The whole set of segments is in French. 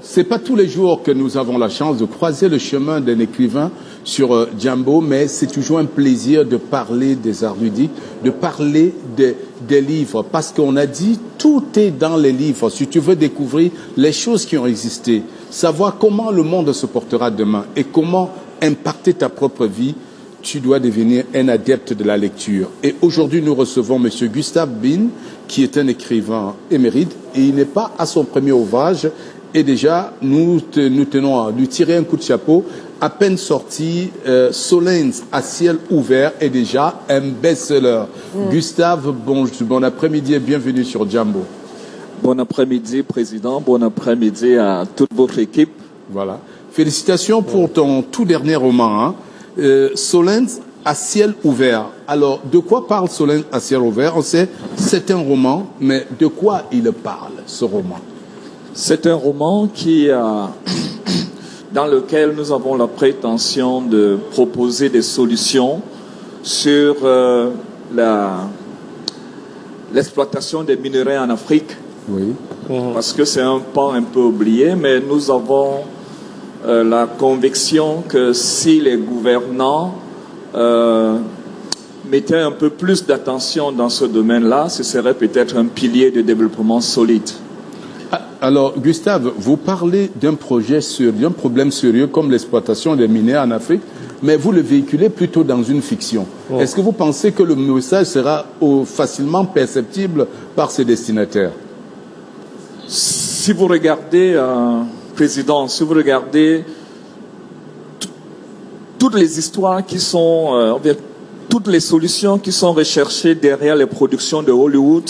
c'est pas tous les jours que nous avons la chance de croiser le chemin d'un écrivain sur Jambo, mais c'est toujours un plaisir de parler des érudits, de parler des livres, parce qu'on a dit tout est dans les livres. Si tu veux découvrir les choses qui ont existé, savoir comment le monde se portera demain et comment impacter ta propre vie, tu dois devenir un adepte de la lecture. Et aujourd'hui, nous recevons M. Gustave Bin, qui est un écrivain émérite, et il n'est pas à son premier ouvrage. Et déjà, nous tenons à lui tirer un coup de chapeau. À peine sorti, Solens à ciel ouvert est déjà un best-seller. Gustave, bon après-midi et bienvenue sur Jambo. Bon après-midi, Président. Bon après-midi à toute votre équipe. Voilà. Félicitations pour ton tout dernier roman, hein. Solens à ciel ouvert. Alors, de quoi parle Solens à ciel ouvert? On sait, c'est un roman, mais de quoi il parle, ce roman? C'est un roman dans lequel nous avons la prétention de proposer des solutions sur l'exploitation des minerais en Afrique. Oui. Parce que c'est un pan un peu oublié, mais nous avons la conviction que si les gouvernants mettaient un peu plus d'attention dans ce domaine-là, ce serait peut-être un pilier de développement solide. Alors, Gustave, vous parlez d'un projet sérieux, d'un problème sérieux comme l'exploitation des minerais en Afrique, mais vous le véhiculez plutôt dans une fiction. Est-ce que vous pensez que le message sera facilement perceptible par ses destinataires? Si vous regardez, Président, si vous regardez toutes les histoires qui sont, toutes les solutions qui sont recherchées derrière les productions de Hollywood,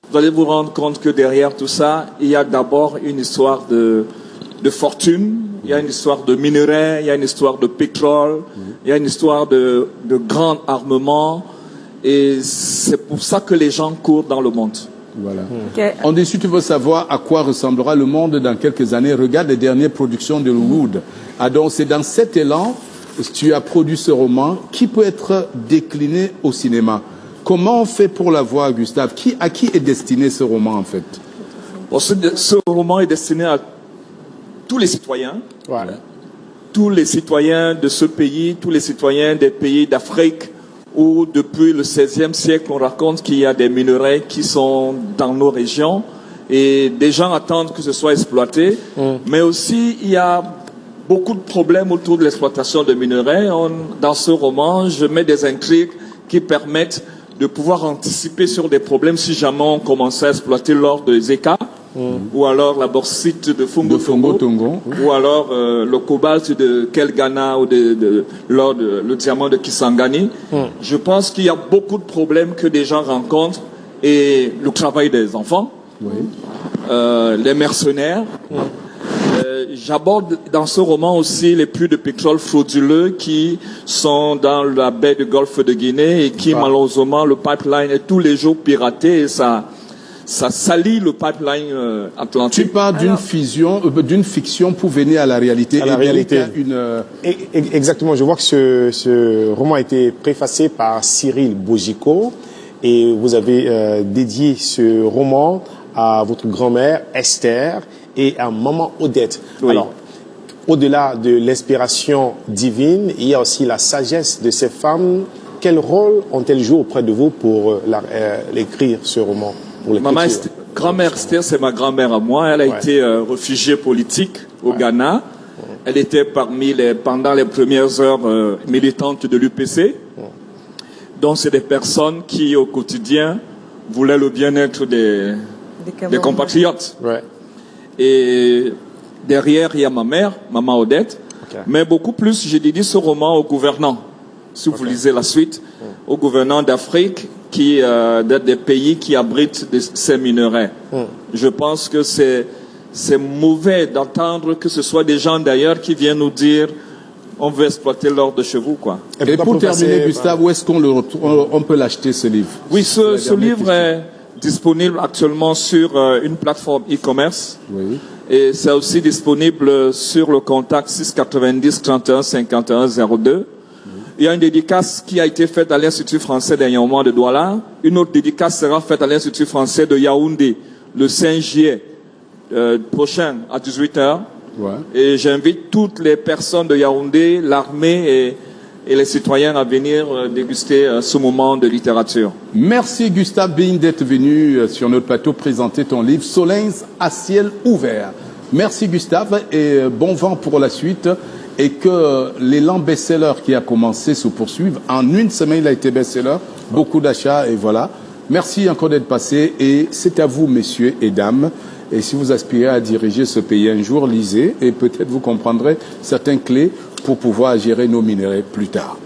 vous allez vous rendre compte que derrière tout ça, il y a d'abord une histoire de fortune, il y a une histoire de minerais, il y a une histoire de pétrole, il y a une histoire de grand armement, et c'est pour ça que les gens courent dans le monde. Voilà. On dit, si tu veux savoir à quoi ressemblera le monde dans quelques années, regarde les dernières productions de Hollywood. Ah, donc c'est dans cet élan que tu as produit ce roman qui peut être décliné au cinéma. Comment on fait pour la voir, Gustave? À qui est destiné ce roman, en fait? Bon, ce roman est destiné à tous les citoyens. Voilà. Tous les citoyens de ce pays, tous les citoyens des pays d'Afrique, où depuis le XVIe siècle, on raconte qu'il y a des minerais qui sont dans nos régions et des gens attendent que ce soit exploité. Mais aussi, il y a beaucoup de problèmes autour de l'exploitation de minerais. Dans ce roman, je mets des intrigues qui permettent de pouvoir anticiper sur des problèmes si jamais on commençait à exploiter l'or de Zeka, ou alors la bauxite de Fungo Tongo, ou alors le cobalt de Kelgana, ou le diamant de Kisangani. Je pense qu'il y a beaucoup de problèmes que des gens rencontrent, et le travail des enfants, les mercenaires. J'aborde dans ce roman aussi les puits de pétrole frauduleux qui sont dans la baie du Golfe de Guinée et qui, malheureusement, le pipeline est tous les jours piraté et ça salit le pipeline atlantique. Tu parles d'une fiction pour venir à la réalité. À la réalité. Exactement. Je vois que ce roman a été préfacé par Cyril Bogico et vous avez dédié ce roman à votre grand-mère Esther et à maman Odette. Oui. Alors, au-delà de l'inspiration divine, il y a aussi la sagesse de ces femmes. Quel rôle ont-elles joué auprès de vous pour l'écrire, ce roman? Grand-mère Esther, c'est ma grand-mère à moi. Elle a été réfugiée politique au Ghana. Elle était pendant les premières heures militantes de l'UPC. Donc, c'est des personnes qui, au quotidien, voulaient le bien-être des compatriotes. Et derrière, il y a ma mère, maman Odette. Mais beaucoup plus, j'ai dédié ce roman aux gouvernants. Si vous lisez la suite, aux gouvernants d'Afrique, des pays qui abritent ces minerais. Je pense que c'est mauvais d'entendre que ce soit des gens d'ailleurs qui viennent nous dire on veut exploiter l'or de chez vous, quoi. Et pour terminer, Gustave, où est-ce qu'on peut l'acheter, ce livre? Oui, ce livre est disponible actuellement sur une plateforme e-commerce. Oui. Et c'est aussi disponible sur le contact 690 31 51 02. Il y a une dédicace qui a été faite à l'Institut français dernièrement de Douala. Une autre dédicace sera faite à l'Institut français de Yaoundé le 5 juillet prochain à 18h. Ouais. Et j'invite toutes les personnes de Yaoundé, l'armée et les citoyens à venir déguster ce moment de littérature. Merci Gustave Bigne d'être venu sur notre plateau présenter ton livre Solens à ciel ouvert. Merci Gustave et bon vent pour la suite et que l'élan best-seller qui a commencé se poursuive. En une semaine, il a été best-seller, beaucoup d'achats et voilà. Merci encore d'être passé et c'est à vous messieurs et dames. Et si vous aspirez à diriger ce pays un jour, lisez et peut-être vous comprendrez certaines clés pour pouvoir gérer nos minerais plus tard.